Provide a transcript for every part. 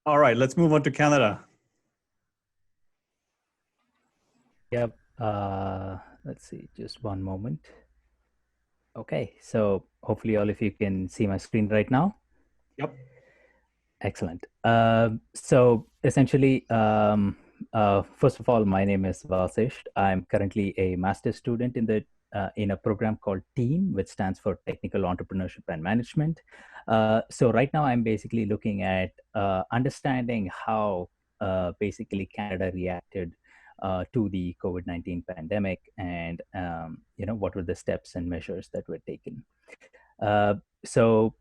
All right, let's move on to Canada. Yep. Let's see, just one moment. Okay, so hopefully all of you can see my screen right now. Yep. Excellent. So essentially, first of all, my name is Vasisht. I'm currently a master's student in a program called TEAM, which stands for Technical Entrepreneurship and Management. So right now, I'm basically looking at understanding how basically Canada reacted to the COVID-19 pandemic, and what were the steps and measures that were taken. So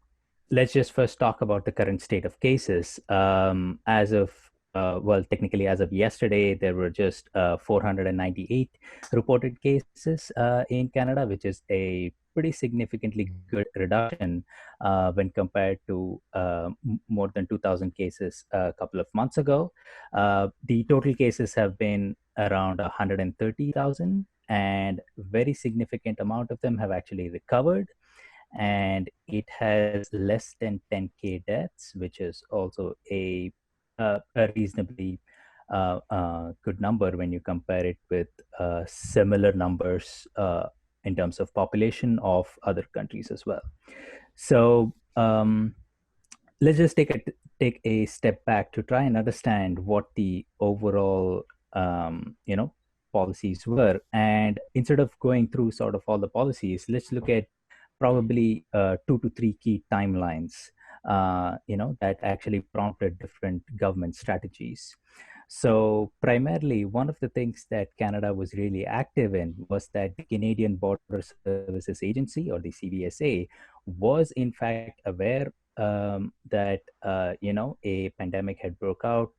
let's just first talk about the current state of cases. Technically, as of yesterday, there were just 498 reported cases in Canada, which is a pretty significantly good reduction when compared to more than 2,000 cases a couple of months ago. The total cases have been around 130,000, and very significant amount of them have actually recovered, and it has less than 10K deaths, which is also a reasonably good number when you compare it with similar numbers in terms of population of other countries as well. So let's just take a step back to try and understand what the overall policies were. And instead of going through sort of all the policies, let's look at probably 2 to 3 key timelines, that actually prompted different government strategies. So primarily, one of the things that Canada was really active in was that the Canadian Border Services Agency, or the CBSA, was in fact aware that a pandemic had broke out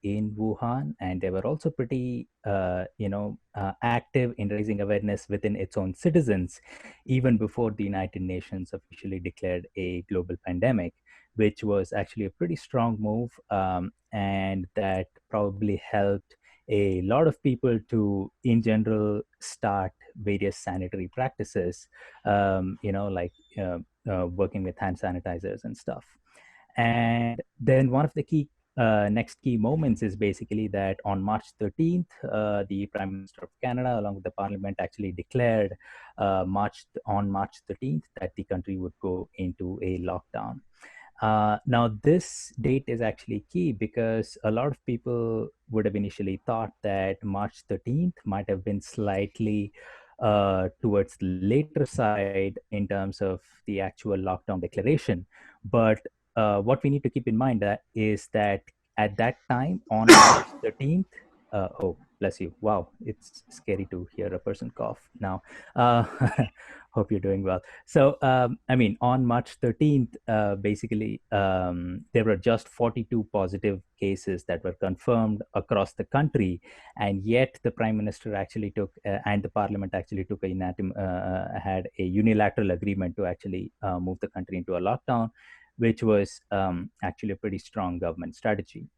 in Wuhan, and they were also pretty active in raising awareness within its own citizens, even before the United Nations officially declared a global pandemic, which was actually a pretty strong move, and that probably helped a lot of people to, in general, start various sanitary practices, working with hand sanitizers and stuff. And then one of the next key moments is basically that on March 13th, the Prime Minister of Canada, along with the Parliament, actually declared on March 13th that the country would go into a lockdown. Now, this date is actually key because a lot of people would have initially thought that March 13th might have been slightly towards the later side in terms of the actual lockdown declaration. But what we need to keep in mind is that at that time, on March 13th, oh, bless you. Wow, it's scary to hear a person cough now. Hope you're doing well. So, on March 13th, basically, there were just 42 positive cases that were confirmed across the country. And yet the Prime Minister actually and the Parliament actually had a unilateral agreement to actually move the country into a lockdown, which was actually a pretty strong government strategy.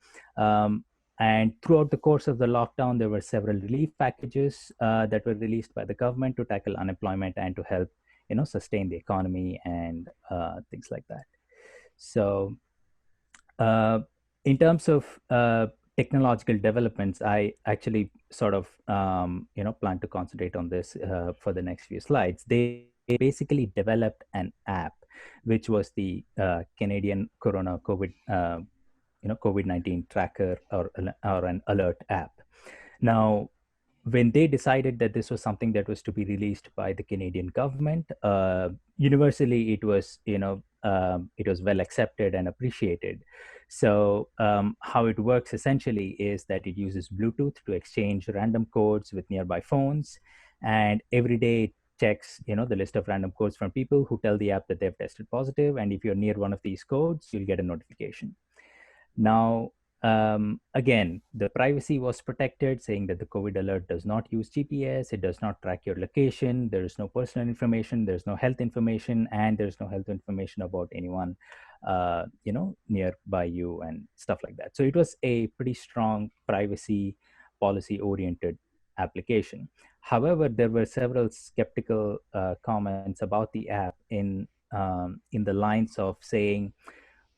And throughout the course of the lockdown, there were several relief packages that were released by the government to tackle unemployment and to help, sustain the economy and things like that. So, in terms of technological developments, I actually sort of, plan to concentrate on this for the next few slides. They basically developed an app, which was the Canadian COVID-19 tracker, or an alert app. Now, when they decided that this was something that was to be released by the Canadian government, universally it was well accepted and appreciated. So how it works essentially is that it uses Bluetooth to exchange random codes with nearby phones, and every day it checks the list of random codes from people who tell the app that they've tested positive, and if you're near one of these codes, you'll get a notification. Now, again, the privacy was protected, saying that the COVID alert does not use GPS, it does not track your location, there is no personal information, there's no health information, and there's no health information about anyone, nearby you and stuff like that. So it was a pretty strong privacy policy-oriented application. However, there were several skeptical comments about the app in the lines of saying,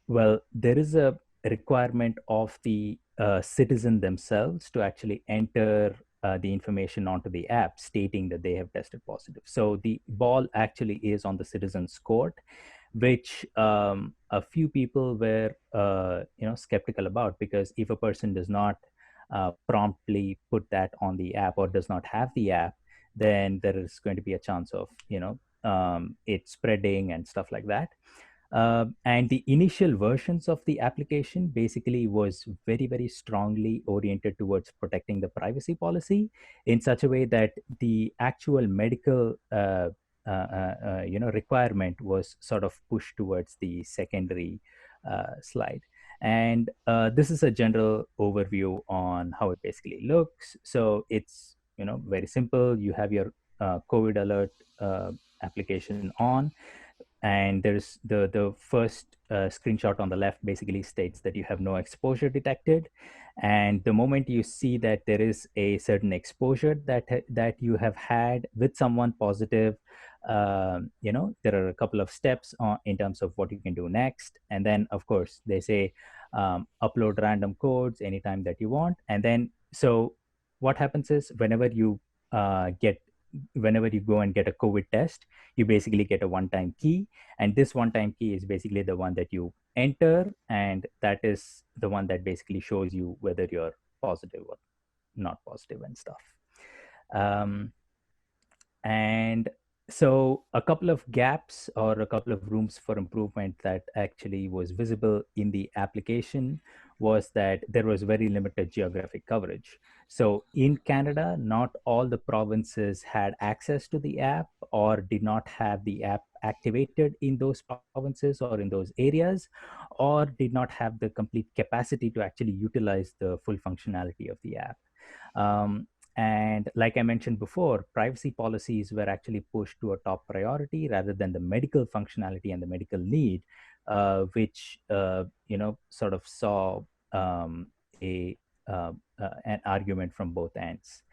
well, there is a requirement of the citizen themselves to actually enter the information onto the app stating that they have tested positive. So the ball actually is on the citizen's court, which a few people were skeptical about, because if a person does not promptly put that on the app or does not have the app, then there is going to be a chance of it spreading and stuff like that. And the initial versions of the application basically was very, very strongly oriented towards protecting the privacy policy in such a way that the actual medical requirement was sort of pushed towards the secondary slide. And this is a general overview on how it basically looks. So it's very simple. You have your COVID alert application on, and there's the first screenshot on the left basically states that you have no exposure detected. And the moment you see that there is a certain exposure that you have had with someone positive, there are a couple of steps in terms of what you can do next. And then of course they say upload random codes anytime that you want. And then so what happens is whenever you go and get a COVID test, you basically get a one-time key. And this one-time key is basically the one that you enter, and that is the one that basically shows you whether you're positive or not positive and stuff. And so a couple of gaps or a couple of rooms for improvement that actually was visible in the application was that there was very limited geographic coverage. So in Canada, not all the provinces had access to the app or did not have the app activated in those provinces or in those areas, or did not have the complete capacity to actually utilize the full functionality of the app. And like I mentioned before, privacy policies were actually pushed to a top priority rather than the medical functionality and the medical need, which sort of saw an argument from both ends.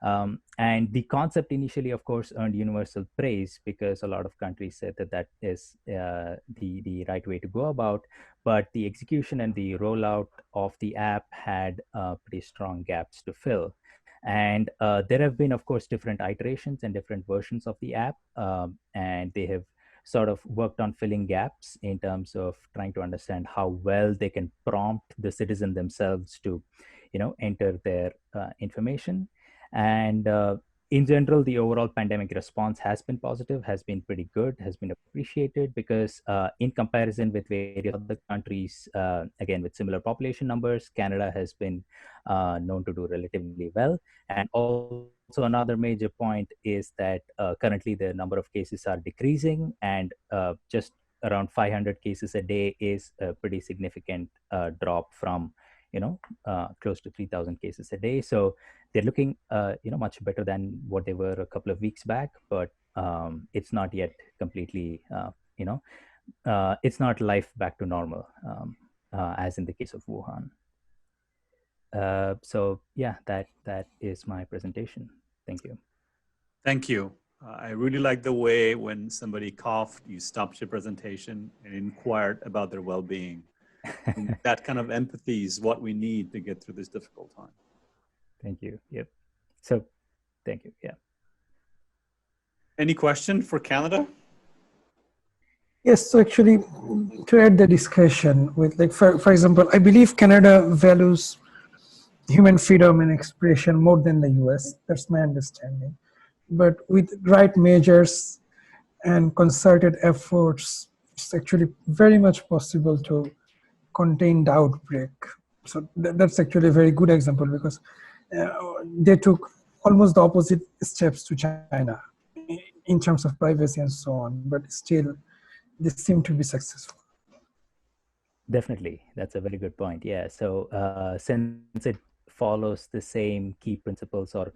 And the concept initially, of course, earned universal praise because a lot of countries said that that is the right way to go about. But the execution and the rollout of the app had pretty strong gaps to fill. And there have been, of course, different iterations and different versions of the app, and they have sort of worked on filling gaps in terms of trying to understand how well they can prompt the citizen themselves to, enter their information. And in general, the overall pandemic response has been positive, has been pretty good, has been appreciated because in comparison with various other countries, again, with similar population numbers, Canada has been known to do relatively well. And also another major point is that currently the number of cases are decreasing, and just around 500 cases a day is a pretty significant drop from close to 3,000 cases a day. So they're looking much better than what they were a couple of weeks back, but it's not yet completely it's not life back to normal, as in the case of Wuhan. So yeah, that is my presentation. Thank you. Thank you. I really like the way when somebody coughed, you stopped your presentation and inquired about their well-being. That kind of empathy is what we need to get through this difficult time. Thank you. Yep. So thank you. Yeah. Any question for Canada? Yes, so actually to add the discussion with, like, for example, I believe Canada values human freedom and expression more than the US. That's my understanding. But with right measures and concerted efforts, it's actually very much possible to contain the outbreak. So that's actually a very good example because they took almost the opposite steps to China in terms of privacy and so on, but still they seem to be successful. Definitely, that's a very good point. Yeah, so since it follows the same key principles or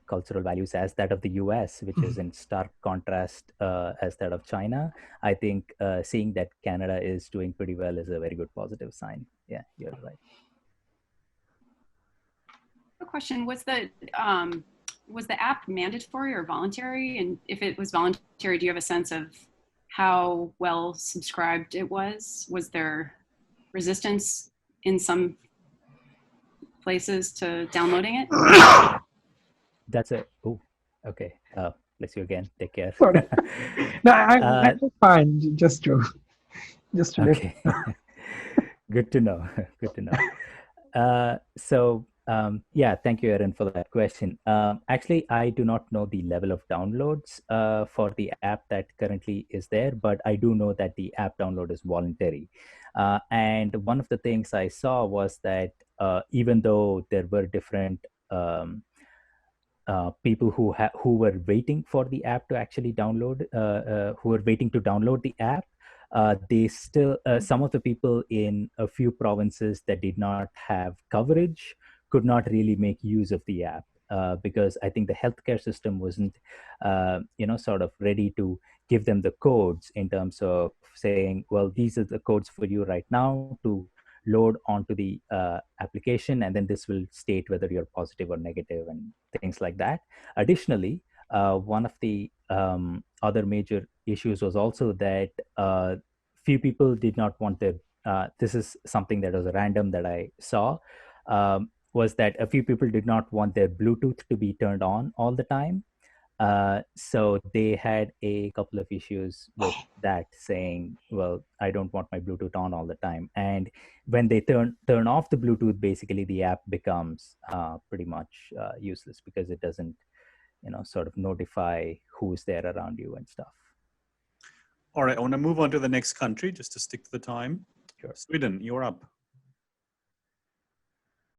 cultural values as that of the US, which is in stark contrast as that of China, I think seeing that Canada is doing pretty well is a very good positive sign. Yeah, you're right. A question, was the app mandatory or voluntary? And if it was voluntary, do you have a sense of how well subscribed it was? Was there resistance in some places to downloading it? That's a, oh, okay. Bless you again. Take care. Sorry. No, I'm fine. Just to let. Okay. Good to know. Good to know. Yeah, thank you, Aaron, for that question. Actually, I do not know the level of downloads for the app that currently is there, but I do know that the app download is voluntary. And one of the things I saw was that even though there were different people who were waiting for the app to actually download, who were waiting to download the app, they still, some of the people in a few provinces that did not have coverage could not really make use of the app because I think the healthcare system wasn't, sort of ready to give them the codes in terms of saying, well, these are the codes for you right now to load onto the application, and then this will state whether you're positive or negative and things like that. Additionally, one of the other major issues was also that few people did not want their, this is something that was random that I saw, was that a few people did not want their Bluetooth to be turned on all the time. So they had a couple of issues with that, saying, well, I don't want my Bluetooth on all the time. And when they turn off the Bluetooth, basically the app becomes pretty much useless because it doesn't, sort of notify who's there around you and stuff. All right, I want to move on to the next country just to stick to the time. Sure. Sweden, you're up.